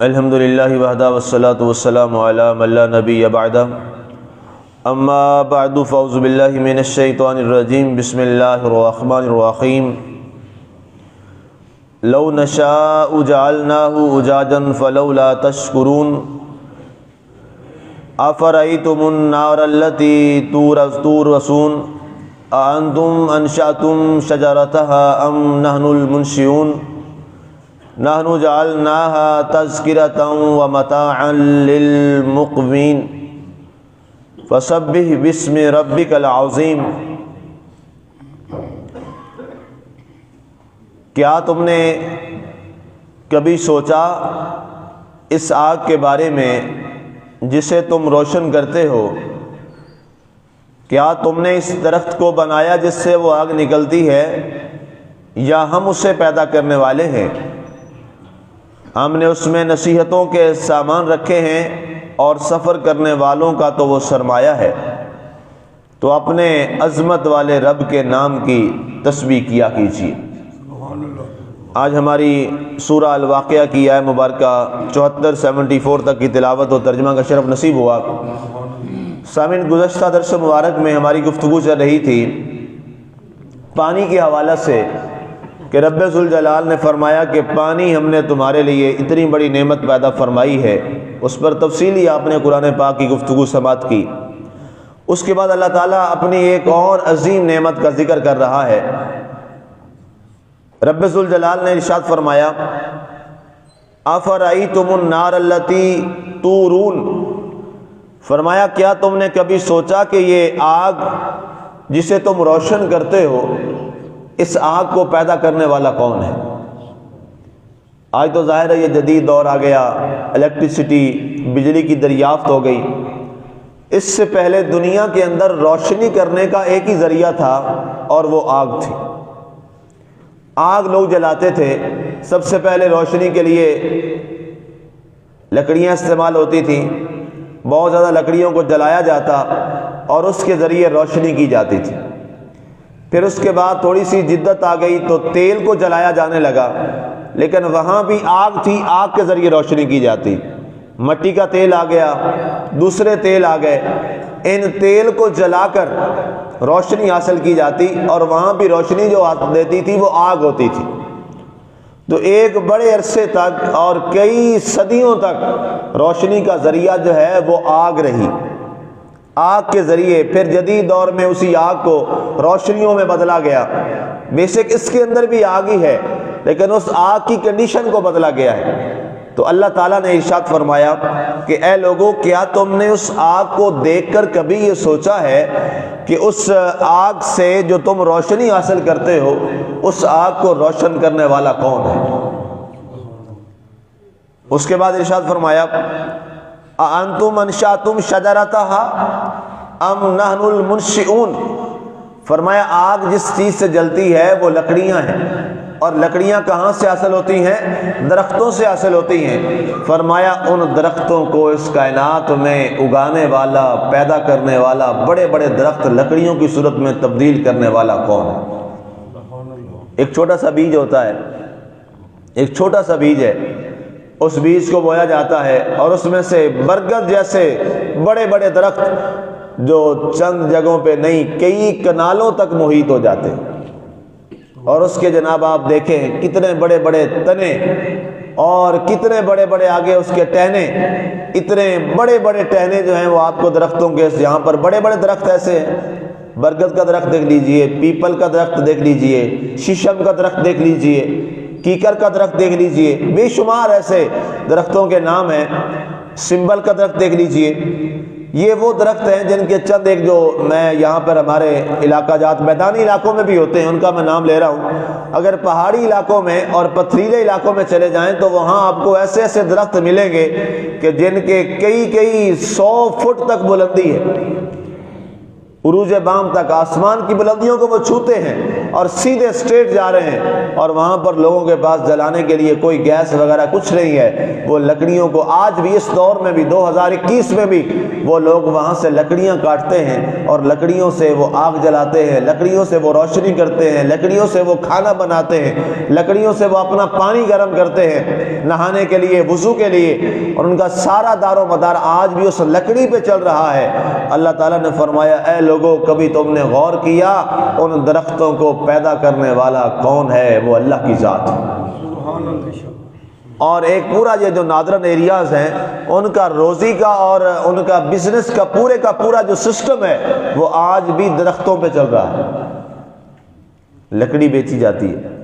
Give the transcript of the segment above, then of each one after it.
الحمد للہ وحدہ والصلاة والسلام علی من لا نبی بعدہ اما بعد فاعوذ باللہ من الشیطان الرجیم بسم اللہ الرحمن الرحیم لو نشاء جعلناہ اجاجا فلولا تشکرون افرأیتم النار التي تورثون اانتم انشأتم شجرتها ام نحن المنشئون نحن جعلناها تذکرة ومتاعا للمقوین فسبح باسم ربک العظیم۔ کیا تم نے کبھی سوچا اس آگ کے بارے میں جسے تم روشن کرتے ہو؟ کیا تم نے اس درخت کو بنایا جس سے وہ آگ نکلتی ہے، یا ہم اسے پیدا کرنے والے ہیں؟ ہم نے اس میں نصیحتوں کے سامان رکھے ہیں اور سفر کرنے والوں کا تو وہ سرمایہ ہے۔ تو اپنے عظمت والے رب کے نام کی تسبیح کیا کیجیے۔ آج ہماری سورہ الواقعہ کی آیہ مبارکہ 74-74 تک کی تلاوت و ترجمہ کا شرف نصیب ہوا۔ سامعین، گزشتہ درس مبارک میں ہماری گفتگو چل رہی تھی پانی کے حوالہ سے کہ رب ذوالجلال نے فرمایا کہ پانی ہم نے تمہارے لیے اتنی بڑی نعمت پیدا فرمائی ہے۔ اس پر تفصیلی آپ نے قرآن پاک کی گفتگو سماعت کی۔ اس کے بعد اللہ تعالیٰ اپنی ایک اور عظیم نعمت کا ذکر کر رہا ہے۔ رب ذوالجلال نے ارشاد فرمایا افرأیتم النار التی تورون، فرمایا کیا تم نے کبھی سوچا کہ یہ آگ جسے تم روشن کرتے ہو، اس آگ کو پیدا کرنے والا کون ہے؟ آج تو ظاہر ہے یہ جدید دور آ گیا، الیکٹریسٹی، بجلی کی دریافت ہو گئی۔ اس سے پہلے دنیا کے اندر روشنی کرنے کا ایک ہی ذریعہ تھا اور وہ آگ تھی۔ آگ لوگ جلاتے تھے۔ سب سے پہلے روشنی کے لیے لکڑیاں استعمال ہوتی تھیں، بہت زیادہ لکڑیوں کو جلایا جاتا اور اس کے ذریعے روشنی کی جاتی تھی۔ پھر اس کے بعد تھوڑی سی جدت آ گئی تو تیل کو جلایا جانے لگا، لیکن وہاں بھی آگ تھی، آگ کے ذریعے روشنی کی جاتی۔ مٹی کا تیل آ گیا، دوسرے تیل آ گئے، ان تیل کو جلا کر روشنی حاصل کی جاتی اور وہاں بھی روشنی جو دیتی تھی وہ آگ ہوتی تھی۔ تو ایک بڑے عرصے تک اور کئی صدیوں تک روشنی کا ذریعہ جو ہے وہ آگ رہی۔ آگ کے ذریعے پھر جدید دور میں اسی آگ کو روشنیوں میں بدلا گیا۔ بے شک اس کے اندر بھی آگ ہی ہے، لیکن اس آگ کی کنڈیشن کو بدلا گیا ہے۔ تو اللہ تعالیٰ نے ارشاد فرمایا کہ اے لوگو، کیا تم نے اس آگ کو دیکھ کر کبھی یہ سوچا ہے کہ اس آگ سے جو تم روشنی حاصل کرتے ہو، اس آگ کو روشن کرنے والا کون ہے؟ اس کے بعد ارشاد فرمایا اَأَنْتُمْ أَنشَأْتُمْ شَجَرَتَهَا أَمْ نَحْنُ الْمُنشِئُونَ، فرمایا آگ جس چیز سے جلتی ہے وہ لکڑیاں ہیں، اور لکڑیاں کہاں سے حاصل ہوتی ہیں؟ درختوں سے حاصل ہوتی ہیں۔ فرمایا ان درختوں کو اس کائنات میں اگانے والا، پیدا کرنے والا، بڑے بڑے درخت لکڑیوں کی صورت میں تبدیل کرنے والا کون ہے؟ ایک چھوٹا سا بیج ہوتا ہے، ایک چھوٹا سا بیج ہے، اس بیج کو بویا جاتا ہے اور اس میں سے برگد جیسے بڑے بڑے درخت جو چند جگہوں پہ نہیں، کئی کنالوں تک محیط ہو جاتے ہیں، اور اس کے جناب آپ دیکھیں کتنے بڑے بڑے تنے اور کتنے بڑے بڑے آگے اس کے ٹہنے، اتنے بڑے بڑے ٹہنے جو ہیں وہ آپ کو درختوں کے یہاں پر بڑے بڑے درخت ایسے ہیں۔ برگد کا درخت دیکھ لیجئے، پیپل کا درخت دیکھ لیجئے، شیشم کا درخت دیکھ لیجئے، کیکر کا درخت دیکھ لیجئے، بے شمار ایسے درختوں کے نام ہیں۔ سمبل کا درخت دیکھ لیجئے۔ یہ وہ درخت ہیں جن کے چند ایک جو میں یہاں پر ہمارے علاقہ جات میدانی علاقوں میں بھی ہوتے ہیں ان کا میں نام لے رہا ہوں۔ اگر پہاڑی علاقوں میں اور پتھریلے علاقوں میں چلے جائیں تو وہاں آپ کو ایسے ایسے درخت ملیں گے کہ جن کے کئی 100 فٹ تک بلندی ہے، عروج بام تک، آسمان کی بلندیوں کو وہ چھوتے ہیں۔ اور سیدھے اسٹریٹ جا رہے ہیں، اور وہاں پر لوگوں کے پاس جلانے کے لیے کوئی گیس وغیرہ کچھ نہیں ہے، وہ لکڑیوں کو آج بھی اس دور میں بھی 2021 میں بھی وہ لوگ وہاں سے لکڑیاں کاٹتے ہیں اور لکڑیوں سے وہ آگ جلاتے ہیں، لکڑیوں سے وہ روشنی کرتے ہیں، لکڑیوں سے وہ کھانا بناتے ہیں، لکڑیوں سے وہ اپنا پانی گرم کرتے ہیں نہانے کے لیے، وضو کے لیے، اور ان کا سارا دار و مدار آج بھی اس لکڑی پہ چل رہا ہے۔ اللہ تعالیٰ نے فرمایا اے لوگوں، کبھی تم نے غور کیا ان درختوں کو پیدا کرنے والا کون ہے؟ وہ اللہ کی ذات ہے۔ اور ایک پورا یہ جو نادرن ایریاز ہیں ان کا روزی کا اور ان کا بزنس کا پورا جو سسٹم ہے وہ آج بھی درختوں پہ چل رہا ہے۔ لکڑی بیچی جاتی ہے،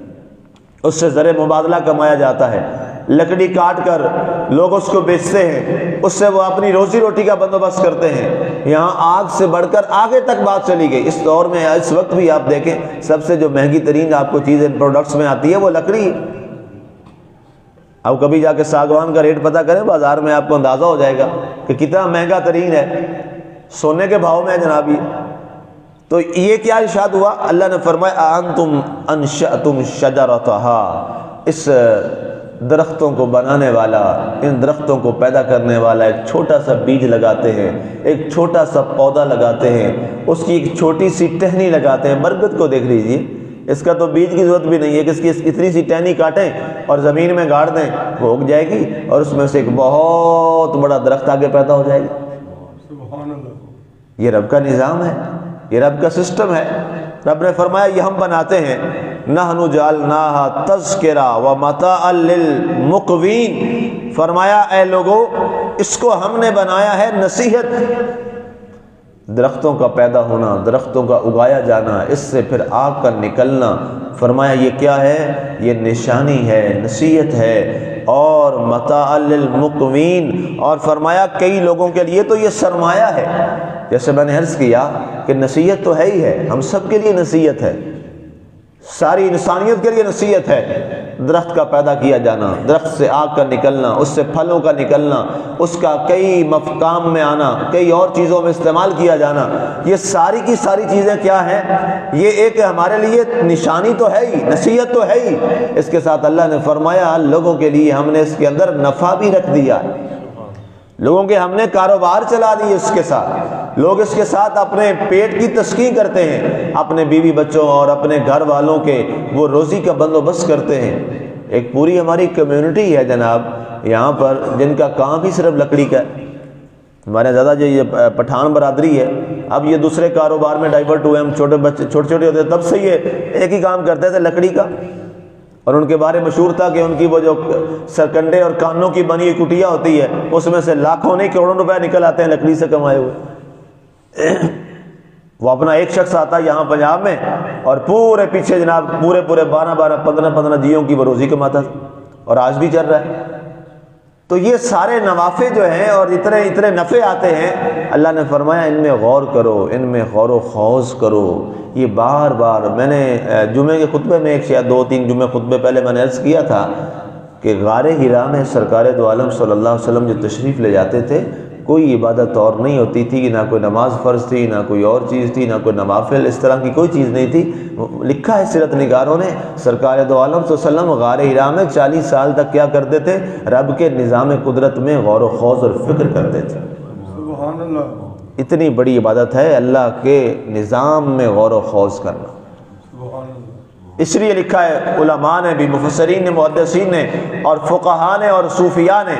اس سے زر مبادلہ کمایا جاتا ہے، لکڑی کاٹ کر لوگ اس کو بیچتے ہیں، اس سے وہ اپنی روزی روٹی کا بندوبست کرتے ہیں۔ یہاں آگ سے بڑھ کر آگے تک بات چلی گئی۔ اس دور میں اس وقت بھی آپ دیکھیں سب سے جو مہنگی ترین آپ کو چیز ان پروڈکٹس میں آتی ہے وہ لکڑی ہے۔ اب کبھی جا کے ساگوان کا ریٹ پتہ کریں بازار میں، آپ کو اندازہ ہو جائے گا کہ کتنا مہنگا ترین ہے، سونے کے بھاؤ میں ہے جناب یہ۔ تو یہ کیا ارشاد ہوا؟ اللہ نے فرمایا انتم انشأتم شجرتھا، اس درختوں کو بنانے والا، ان درختوں کو پیدا کرنے والا ایک چھوٹا سا بیج لگاتے ہیں، ایک چھوٹا سا پودا لگاتے ہیں، اس کی ایک چھوٹی سی ٹہنی لگاتے ہیں۔ برگد کو دیکھ لیجئے، اس کا تو بیج کی ضرورت بھی نہیں ہے کہ اس کی اتنی سی ٹہنی کاٹیں اور زمین میں گاڑ دیں، وہ اگ جائے گی اور اس میں سے ایک بہت بڑا درخت آگے پیدا ہو جائے گا۔ سبحان اللہ، یہ رب کا نظام ہے، یہ رب کا سسٹم ہے۔ رب نے فرمایا یہ ہم بناتے ہیں، نحن جعلناها تذکرہ ومتاعا للمقوین، فرمایا اے لوگو اس کو ہم نے بنایا ہے نصیحت۔ درختوں کا پیدا ہونا، درختوں کا اگایا جانا، اس سے پھر آگ کا نکلنا، فرمایا یہ کیا ہے؟ یہ نشانی ہے، نصیحت ہے، اور متاع للمقوین، اور فرمایا کئی لوگوں کے لیے تو یہ سرمایہ ہے۔ جیسے میں نے عرض کیا کہ نصیحت تو ہے ہی ہے، ہم سب کے لیے نصیحت ہے، ساری انسانیت کے لیے نصیحت ہے۔ درخت کا پیدا کیا جانا، درخت سے آگ کا نکلنا، اس سے پھلوں کا نکلنا، اس کا کئی کام میں آنا، کئی اور چیزوں میں استعمال کیا جانا، یہ ساری کی ساری چیزیں کیا ہیں؟ یہ ایک ہمارے لیے نشانی تو ہے ہی، نصیحت تو ہے ہی، اس کے ساتھ اللہ نے فرمایا لوگوں کے لیے ہم نے اس کے اندر نفع بھی رکھ دیا ہے، لوگوں کے ہم نے کاروبار چلا دیے اس کے ساتھ، لوگ اس کے ساتھ اپنے پیٹ کی تسکین کرتے ہیں، اپنے بیوی بچوں اور اپنے گھر والوں کے وہ روزی کا بندوبست کرتے ہیں۔ ایک پوری ہماری کمیونٹی ہے جناب یہاں پر جن کا کام ہی صرف لکڑی کا ہے۔ ہمارے زیادہ جو یہ پٹھان برادری ہے، اب یہ دوسرے کاروبار میں ڈائیورٹ ہوئے، ہم چھوٹے بچے چھوٹے چھوٹے ہوتے تب سے یہ ایک ہی کام کرتے تھے لکڑی کا، اور ان کے بارے مشہور تھا کہ ان کی وہ جو سرکنڈے اور کانوں کی بنی ہوئی کٹیا ہوتی ہے اس میں سے لاکھوں نہیں کروڑوں روپے نکل آتے ہیں لکڑی سے کمائے ہوئے۔ وہ اپنا ایک شخص آتا ہے یہاں پنجاب میں اور پورے پیچھے جناب پورے 12 جیوں کی وہ روزی کماتا تھا، اور آج بھی چل رہا ہے۔ تو یہ سارے نوافع جو ہیں اور اتنے نفع آتے ہیں، اللہ نے فرمایا ان میں غور کرو، ان میں غور و خوض کرو۔ یہ بار بار میں نے جمعے کے خطبے میں ایک یا 2-3 جمعے خطبے پہلے میں نے عرض کیا تھا کہ غار ہرا میں سرکار دو عالم صلی اللہ علیہ وسلم جو تشریف لے جاتے تھے، کوئی عبادت اور نہیں ہوتی تھی، نہ کوئی نماز فرض تھی، نہ کوئی اور چیز تھی، نہ کوئی نوافل، اس طرح کی کوئی چیز نہیں تھی۔ لکھا ہے سیرت نگاروں نے سرکار دو عالم صلی اللہ علیہ وسلم غار ہرا میں 40 سال تک کیا کرتے تھے؟ رب کے نظام قدرت میں غور و خوض اور فکر کرتے تھے۔ سبحان اللہ، اتنی بڑی عبادت ہے اللہ کے نظام میں غور و خوض کرنا۔ اس لیے لکھا ہے علماء نے بھی، مفسرین نے، محدثین نے اور فقہاء نے اور صوفیاء نے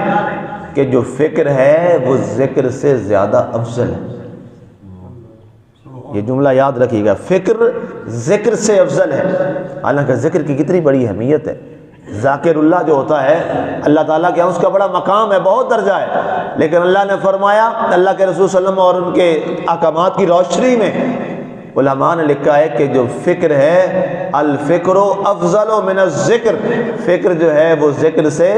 کہ جو فکر ہے وہ ذکر سے زیادہ افضل ہے۔ یہ جملہ یاد رکھیے گا، فکر ذکر سے افضل ہے۔ حالانکہ ذکر کی کتنی بڑی اہمیت ہے۔ ذاکر اللہ جو ہوتا ہے اللہ تعالیٰ کے اس کا بڑا مقام ہے، بہت درجہ ہے، لیکن اللہ نے فرمایا اللہ کے رسول صلی اللہ علیہ وسلم اور ان کے احکامات کی روشنی میں علماء نے لکھا ہے کہ جو فکر ہے الفکر افضل من الذکر، فکر جو ہے وہ ذکر سے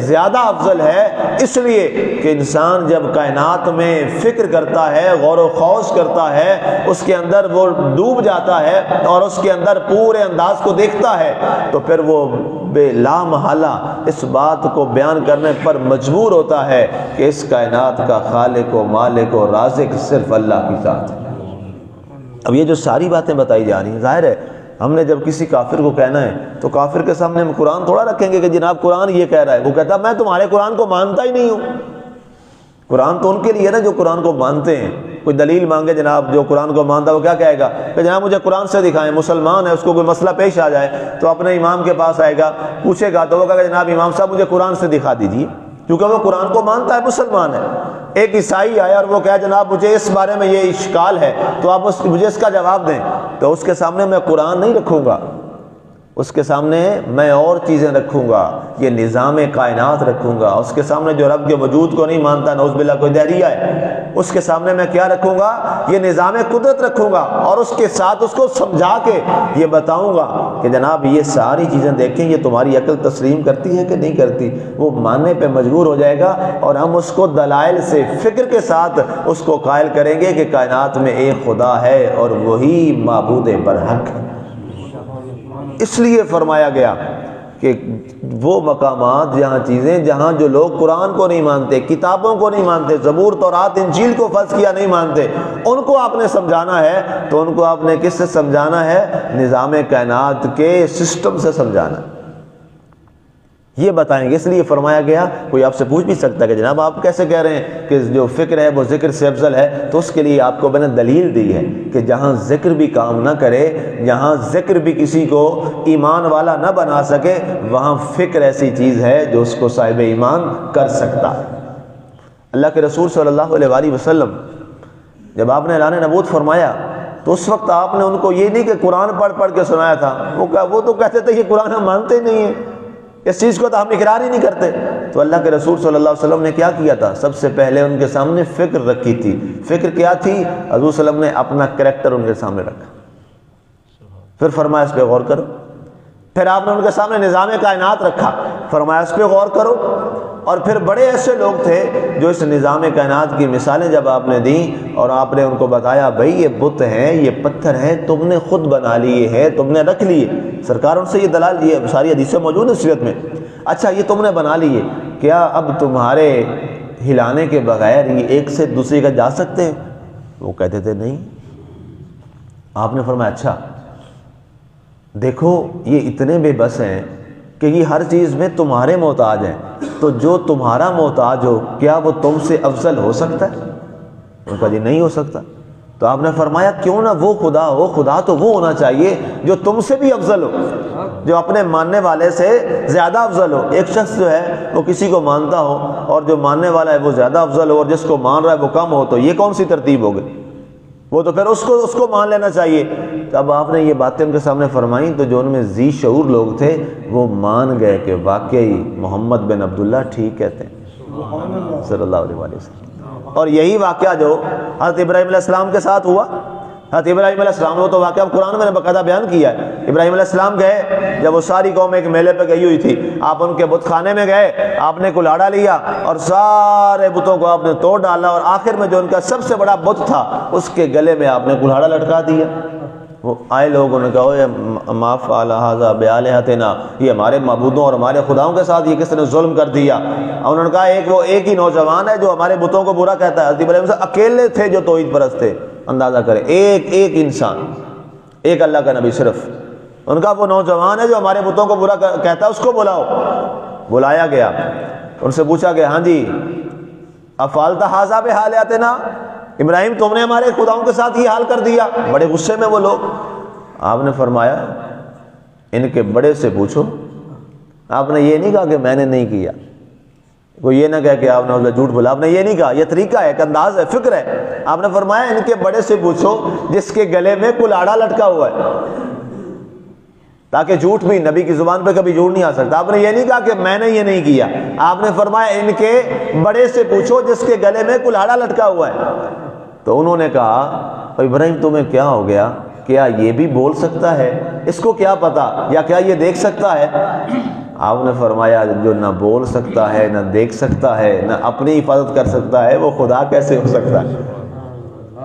زیادہ افضل ہے، اس لیے کہ انسان جب کائنات میں فکر کرتا ہے، غور و خوض کرتا ہے، اس کے اندر وہ ڈوب جاتا ہے اور اس کے اندر پورے انداز کو دیکھتا ہے، تو پھر وہ بے لا محالہ اس بات کو بیان کرنے پر مجبور ہوتا ہے کہ اس کائنات کا خالق و مالک و رازق صرف اللہ کی ذات ہے۔ اب یہ جو ساری باتیں بتائی جا رہی ہیں، ظاہر ہے ہم نے جب کسی کافر کو کہنا ہے تو کافر کے سامنے ہم قرآن تھوڑا رکھیں گے کہ جناب قرآن یہ کہہ رہا ہے. وہ کہتا میں تمہارے قرآن کو مانتا ہی نہیں ہوں. قرآن تو ان کے لیے نا جو قرآن کو مانتے ہیں. کوئی دلیل مانگے جناب, جو قرآن کو مانتا ہے وہ کیا کہے گا کہ جناب مجھے قرآن سے دکھائیں. مسلمان ہے, اس کو کوئی مسئلہ پیش آ جائے تو اپنے امام کے پاس آئے گا, پوچھے گا تو وہ کہے گا جناب امام صاحب مجھے قرآن سے دکھا دیجیے, کیونکہ وہ قرآن کو مانتا ہے, مسلمان ہے. ایک عیسائی آیا اور وہ کہا جناب مجھے اس بارے میں یہ اشکال ہے تو آپ مجھے اس کا جواب دیں, تو اس کے سامنے میں قرآن نہیں رکھوں گا, اس کے سامنے میں اور چیزیں رکھوں گا, یہ نظام کائنات رکھوں گا. اس کے سامنے جو رب کے وجود کو نہیں مانتا, نعوذ باللہ کوئی دہریہ ہے, اس کے سامنے میں کیا رکھوں گا, یہ نظام قدرت رکھوں گا, اور اس کے ساتھ اس کو سمجھا کے یہ بتاؤں گا کہ جناب یہ ساری چیزیں دیکھیں یہ تمہاری عقل تسلیم کرتی ہے کہ نہیں کرتی. وہ ماننے پہ مجبور ہو جائے گا اور ہم اس کو دلائل سے فکر کے ساتھ اس کو قائل کریں گے کہ کائنات میں ایک خدا ہے اور وہی معبود برحق ہے. اس لیے فرمایا گیا کہ وہ مقامات جہاں چیزیں جہاں جو لوگ قرآن کو نہیں مانتے, کتابوں کو نہیں مانتے, زبور تورات انجیل کو فرض کیا نہیں مانتے, ان کو آپ نے سمجھانا ہے تو ان کو آپ نے کس سے سمجھانا ہے, نظام کائنات کے سسٹم سے سمجھانا ہے. یہ بتائیں گے. اس لیے فرمایا گیا, کوئی آپ سے پوچھ بھی سکتا ہے کہ جناب آپ کیسے کہہ رہے ہیں کہ جو فکر ہے وہ ذکر سے افضل ہے, تو اس کے لیے آپ کو میں نے دلیل دی ہے کہ جہاں ذکر بھی کام نہ کرے, جہاں ذکر بھی کسی کو ایمان والا نہ بنا سکے, وہاں فکر ایسی چیز ہے جو اس کو صاحب ایمان کر سکتا ہے. اللہ کے رسول صلی اللہ علیہ وآلہ وسلم جب آپ نے اعلان نبوت فرمایا تو اس وقت آپ نے ان کو یہ نہیں کہ قرآن پڑھ کے سنایا تھا, وہ تو کہتے تھے کہ قرآن ہم مانتے نہیں ہیں, اس چیز کو تو ہم اقرار ہی نہیں کرتے. تو اللہ کے رسول صلی اللہ علیہ وسلم نے کیا کیا تھا, سب سے پہلے ان کے سامنے فکر رکھی تھی. فکر کیا تھی, حضور صلی اللہ علیہ وسلم نے اپنا کریکٹر ان کے سامنے رکھا, پھر فرمایا اس پہ غور کرو. پھر آپ نے ان کے سامنے نظام کائنات رکھا, فرمایا اس پہ غور کرو. اور پھر بڑے ایسے لوگ تھے جو اس نظام کائنات کی مثالیں جب آپ نے دیں اور آپ نے ان کو بتایا بھائی یہ بت ہیں, یہ پتھر ہیں, تم نے خود بنا لیے ہیں, تم نے رکھ لیے. سرکار ان سے یہ دلال, یہ ساری حدیثیں موجود ہیں سیرت میں. اچھا یہ تم نے بنا لیے, کیا اب تمہارے ہلانے کے بغیر یہ ایک سے دوسرے کا جا سکتے ہیں؟ وہ کہتے تھے نہیں. آپ نے فرمایا اچھا دیکھو یہ اتنے بے بس ہیں کہ یہ ہر چیز میں تمہارے محتاج ہیں, تو جو تمہارا محتاج ہو کیا وہ تم سے افضل ہو سکتا ہے؟ ان کا جی نہیں ہو سکتا. تو آپ نے فرمایا کیوں نہ وہ خدا ہو, خدا تو وہ ہونا چاہیے جو تم سے بھی افضل ہو, جو اپنے ماننے والے سے زیادہ افضل ہو. ایک شخص جو ہے وہ کسی کو مانتا ہو اور جو ماننے والا ہے وہ زیادہ افضل ہو اور جس کو مان رہا ہے وہ کم ہو, تو یہ کون سی ترتیب ہوگی؟ وہ تو پھر اس کو مان لینا چاہیے. تب آپ نے یہ باتیں ان کے سامنے فرمائیں تو جو ان میں ذی شعور لوگ تھے وہ مان گئے کہ واقعی محمد بن عبداللہ ٹھیک کہتے ہیں صلی اللہ علیہ وسلم. اور یہی واقعہ جو حضرت ابراہیم علیہ السلام کے ساتھ ہوا, حضرت ابراہیم علیہ السلام, وہ تو واقعہ قرآن میں نے باقاعدہ بیان کیا ہے. ابراہیم علیہ السلام گئے, جب وہ ساری قوم ایک میلے پہ گئی ہوئی تھی, آپ ان کے بت خانے میں گئے, آپ نے کلاڑا لیا اور سارے بتوں کو آپ نے توڑ ڈالا, اور آخر میں جو ان کا سب سے بڑا بت تھا اس کے گلے میں آپ نے کلاڑا لٹکا دیا. وہ آئے لوگوں نے کہا ما فعل ھذا بآلہتنا, یہ ہمارے معبودوں اور ہمارے خداؤں کے ساتھ یہ کس نے ظلم کر دیا. اور انہوں نے کہا وہ ایک ہی نوجوان ہے جو ہمارے بتوں کو برا کہتا ہے. حضرت ابراہیم سے اکیلے تھے جو توحید پرست تھے, اندازہ کریں ایک انسان, ایک اللہ کا نبی صرف. ان کا وہ نوجوان ہے جو ہمارے بتوں کو برا کہتا ہے, اس کو بلاؤ. بلایا گیا, ان سے پوچھا کہ ہاں جی افعلت ھذا بآلہتنا, ابراہیم تم نے ہمارے خداؤں کے ساتھ یہ حال کر دیا. بڑے غصے میں وہ لوگ. آپ نے فرمایا ان کے بڑے سے پوچھو. آپ نے یہ نہیں کہا کہ میں نے نہیں کیا, کوئی یہ نہ کہے کہ آپ نے جھوٹ بولا, آپ نے یہ نہیں کہا, یہ طریقہ ہے, ایک انداز ہے, فکر ہے. آپ نے فرمایا ان کے بڑے سے پوچھو جس کے گلے میں کلاڑا لٹکا ہوا ہے, تاکہ جھوٹ بھی, نبی کی زبان پہ کبھی جھوٹ نہیں آ سکتا. آپ نے یہ نہیں کہا کہ میں نے یہ نہیں کیا, آپ نے فرمایا ان کے بڑے سے پوچھو جس کے گلے میں کلاڑا لٹکا ہوا ہے. تو انہوں نے کہا ابراہیم تمہیں کیا ہو گیا, کیا یہ بھی بول سکتا ہے, اس کو کیا پتا, یا کیا یہ دیکھ سکتا ہے؟ آپ نے فرمایا جو نہ بول سکتا ہے, نہ دیکھ سکتا ہے, نہ اپنی حفاظت کر سکتا ہے, وہ خدا کیسے ہو سکتا ہے؟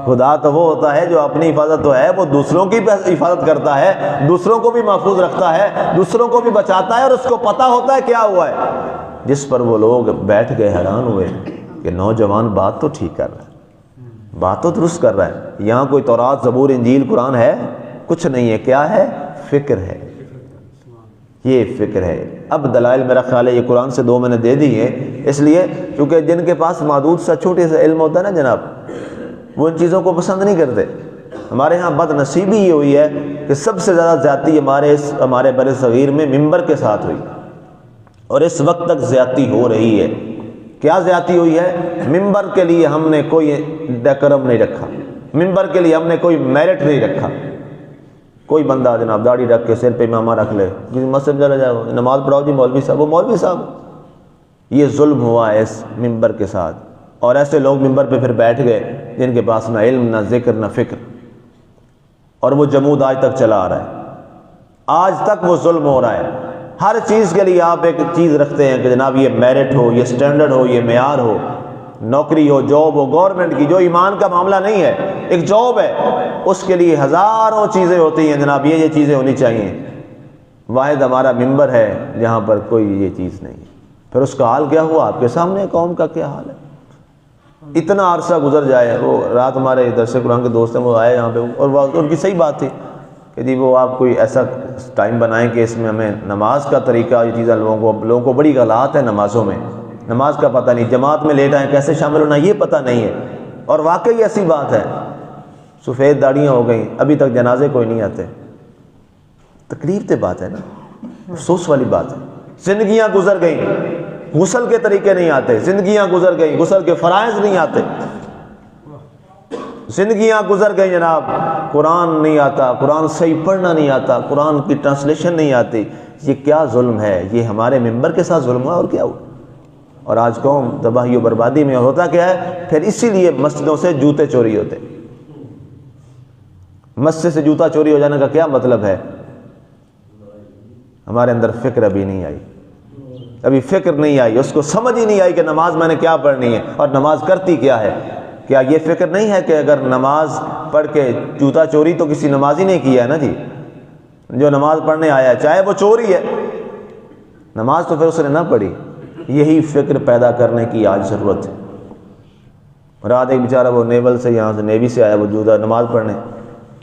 خدا تو وہ ہوتا ہے جو اپنی حفاظت تو ہے وہ دوسروں کی حفاظت کرتا ہے, دوسروں کو بھی محفوظ رکھتا ہے, دوسروں کو بھی بچاتا ہے, اور اس کو پتا ہوتا ہے کیا ہوا ہے. جس پر وہ لوگ بیٹھ گئے, حیران ہوئے کہ نوجوان بات تو ٹھیک کر رہا ہے, بات تو درست کر رہا ہے. یہاں کوئی تورات زبور انجیل قرآن ہے؟ کچھ نہیں ہے. کیا ہے؟ فکر ہے، یہ فکر ہے۔ اب دلائل میرا خیال ہے یہ قرآن سے 2 میں نے دے دی ہیں، اس لیے کیونکہ جن کے پاس محدود سا چھوٹے سے علم ہوتا ہے نا جناب، وہ ان چیزوں کو پسند نہیں کرتے۔ ہمارے ہاں بد نصیبی یہ ہوئی ہے کہ سب سے زیادہ زیادتی ہمارے بر صغیر میں ممبر کے ساتھ ہوئی، اور اس وقت تک زیادتی ہو رہی ہے۔ کیا زیادتی ہوئی ہے؟ ممبر کے لیے ہم نے کوئی ڈیکورم نہیں رکھا، ممبر کے لیے ہم نے کوئی میرٹ نہیں رکھا۔ کوئی بندہ جناب داڑھی رکھ کے سر پہ امامہ رکھ لے، کسی مسجد چلا جائے، نماز پڑھاؤ جی مولوی صاحب، وہ مولوی صاحب۔ یہ ظلم ہوا ہے اس ممبر کے ساتھ، اور ایسے لوگ ممبر پہ پھر بیٹھ گئے جن کے پاس نہ علم، نہ ذکر، نہ فکر، اور وہ جمود آج تک چلا آ رہا ہے۔ آج تک وہ ظلم ہو رہا ہے۔ ہر چیز کے لیے آپ ایک چیز رکھتے ہیں کہ جناب یہ میرٹ ہو، یہ سٹینڈرڈ ہو، یہ معیار ہو، نوکری ہو، جاب ہو، گورنمنٹ کی، جو ایمان کا معاملہ نہیں ہے، ایک جاب ہے، اس کے لیے ہزاروں چیزیں ہوتی ہیں جناب، یہ چیزیں ہونی چاہیے۔ واحد ہمارا ممبر ہے جہاں پر کوئی یہ چیز نہیں ہے۔ پھر اس کا حال کیا ہوا آپ کے سامنے، قوم کا کیا حال ہے۔ اتنا عرصہ گزر جائے، وہ رات ہمارے درس قرآن کے دوست ہیں، وہ آئے یہاں پہ، اور ان کی صحیح بات تھی کہ جی وہ آپ کوئی ایسا ٹائم بنائیں کہ اس میں ہمیں نماز کا طریقہ، یہ چیزیں لوگوں کو بڑی غلط ہے نمازوں میں، نماز کا پتہ نہیں، جماعت میں لیٹ آئیں، کیسے شامل ہونا یہ پتہ نہیں ہے۔ اور واقعی ایسی بات ہے، سفید داڑیاں ہو گئیں، ابھی تک جنازے کوئی نہیں آتے۔ تکلیف تے بات ہے نا، افسوس والی بات ہے۔ زندگیاں گزر گئیں، غسل کے طریقے نہیں آتے، زندگیاں گزر گئیں، غسل کے فرائض نہیں آتے، زندگیاں گزر گئی جناب، قرآن نہیں آتا، قرآن صحیح پڑھنا نہیں آتا، قرآن کی ٹرانسلیشن نہیں آتی۔ یہ کیا ظلم ہے؟ یہ ہمارے ممبر کے ساتھ ظلم ہوا، اور کیا ہوا؟ اور آج قوم تباہی و بربادی میں ہوتا کیا ہے؟ پھر اسی لیے مسجدوں سے جوتے چوری ہوتے۔ مسجد سے جوتا چوری ہو جانے کا کیا مطلب ہے؟ ہمارے اندر فکر ابھی نہیں آئی، ابھی فکر نہیں آئی، اس کو سمجھ ہی نہیں آئی کہ نماز میں نے کیا پڑھنی ہے اور نماز کرتی کیا ہے۔ کیا یہ فکر نہیں ہے کہ اگر نماز پڑھ کے جوتا چوری تو کسی نمازی نے کیا ہے نا جی، جو نماز پڑھنے آیا ہے، چاہے وہ چوری ہے، نماز تو پھر اس نے نہ پڑھی۔ یہی فکر پیدا کرنے کی آج ضرورت ہے۔ رات ایک بیچارہ وہ نیول سے، یہاں سے نیوی سے آیا، وہ جوتا نماز پڑھنے،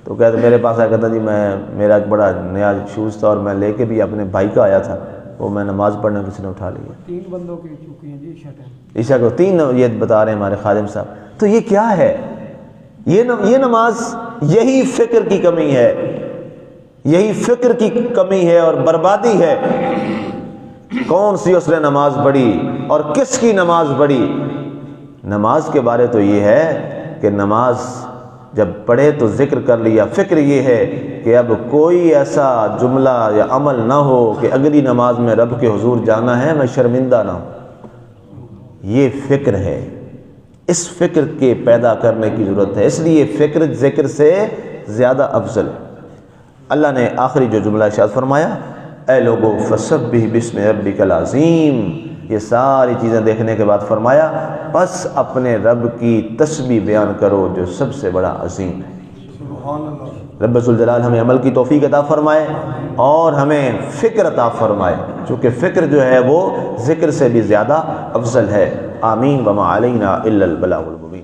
تو کہتے میرے پاس آیا، کہتا جی میرا ایک بڑا نیا شوز تھا اور میں لے کے بھی اپنے بھائی کا آیا تھا، وہ میں نماز پڑھنے کسی نے اٹھا لیا۔ 3 بندوں کی چکی ہیں جی عشاء کو 3، یہ بتا رہے ہیں ہمارے خادم صاحب۔ تو یہ کیا ہے؟ یہ نماز، یہی فکر کی کمی ہے، یہی فکر کی کمی ہے اور بربادی ہے۔ کون سی اس نے نماز پڑھی اور کس کی نماز پڑھی؟ نماز کے بارے تو یہ ہے کہ نماز جب پڑھے تو ذکر کر لیا، فکر یہ ہے کہ اب کوئی ایسا جملہ یا عمل نہ ہو کہ اگلی نماز میں رب کے حضور جانا ہے میں شرمندہ نہ ہوں۔ یہ فکر ہے، اس فکر کے پیدا کرنے کی ضرورت ہے، اس لیے فکر ذکر سے زیادہ افضل ہے۔ اللہ نے آخری جو جملہ ارشاد فرمایا، اے لوگو فسبح باسم ربک العظیم، یہ ساری چیزیں دیکھنے کے بعد فرمایا بس اپنے رب کی تسبیح بیان کرو جو سب سے بڑا عظیم ہے۔ سبحان اللہ۔ رب ذوالجلال ہمیں عمل کی توفیق عطا فرمائے اور ہمیں فکر عطا فرمائے، چونکہ فکر جو ہے وہ ذکر سے بھی زیادہ افضل ہے۔ آمین وما علینا الا البلاغ المبین۔